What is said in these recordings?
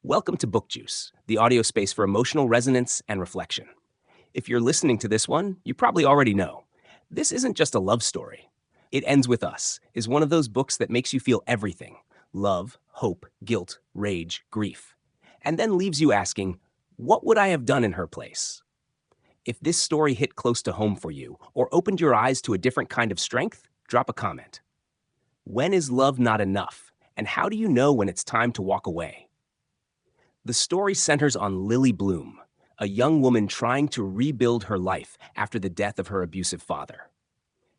Welcome to BookJuice, the audio space for emotional resonance and reflection. If you're listening to this one, you probably already know. This isn't just a love story. It Ends With Us is one of those books that makes you feel everything: love, hope, guilt, rage, grief, and then leaves you asking, what would I have done in her place? If this story hit close to home for you or opened your eyes to a different kind of strength, drop a comment. When is love not enough? And how do you know when it's time to walk away? The story centers on Lily Bloom, a young woman trying to rebuild her life after the death of her abusive father.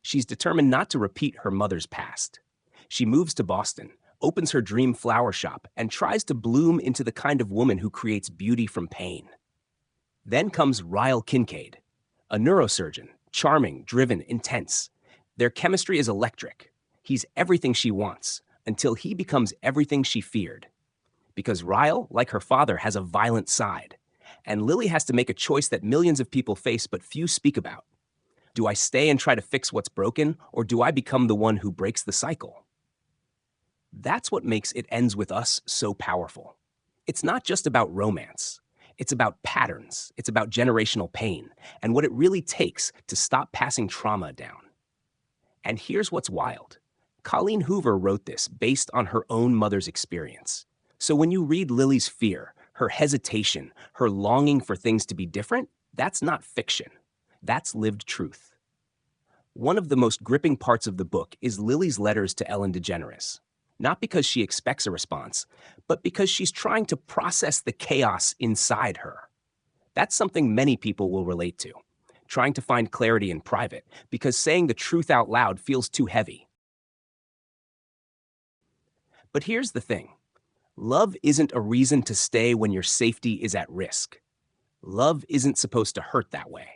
She's determined not to repeat her mother's past. She moves to Boston, opens her dream flower shop, and tries to bloom into the kind of woman who creates beauty from pain. Then comes Ryle Kincaid, a neurosurgeon, charming, driven, intense. Their chemistry is electric. He's everything she wants, until he becomes everything she feared. Because Ryle, like her father, has a violent side, and Lily has to make a choice that millions of people face but few speak about. Do I stay and try to fix what's broken, or do I become the one who breaks the cycle? That's what makes It Ends With Us so powerful. It's not just about romance. It's about patterns, it's about generational pain, and what it really takes to stop passing trauma down. And here's what's wild. Colleen Hoover wrote this based on her own mother's experience. So when you read Lily's fear, her hesitation, her longing for things to be different, that's not fiction. That's lived truth. One of the most gripping parts of the book is Lily's letters to Ellen DeGeneres. Not because she expects a response, but because she's trying to process the chaos inside her. That's something many people will relate to, trying to find clarity in private, because saying the truth out loud feels too heavy. But here's the thing. Love isn't a reason to stay when your safety is at risk. Love isn't supposed to hurt that way.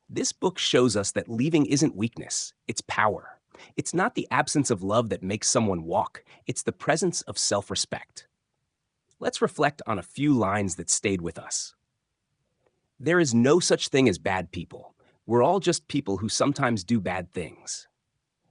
This book shows us that leaving isn't weakness, it's power. It's not the absence of love that makes someone walk, it's the presence of self-respect. Let's reflect on a few lines that stayed with us. There is no such thing as bad people. We're all just people who sometimes do bad things.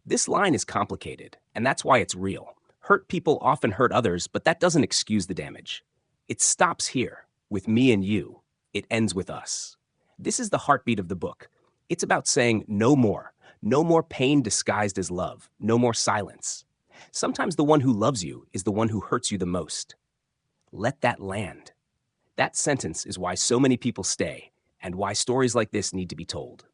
This line is complicated, and that's why it's real. Hurt people often hurt others, but that doesn't excuse the damage. It stops here, with me and you. It ends with us. This is the heartbeat of the book. It's about saying no more. No more pain disguised as love. No more silence. Sometimes the one who loves you is the one who hurts you the most. Let that land. That sentence is why so many people stay, and why stories like this need to be told.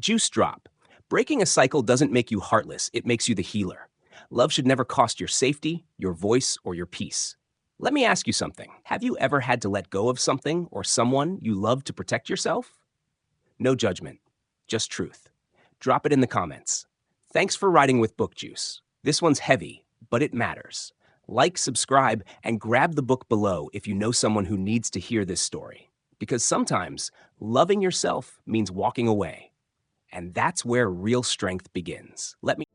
Juice drop. Breaking a cycle doesn't make you heartless, it makes you the healer. Love should never cost your safety, your voice, or your peace. Let me ask you something. Have you ever had to let go of something or someone you love to protect yourself? No judgment, just truth. Drop it in the comments. Thanks for riding with BookJuice. This one's heavy, but it matters. Like, subscribe, and grab the book below if you know someone who needs to hear this story. Because sometimes loving yourself means walking away. And that's where real strength begins. Let me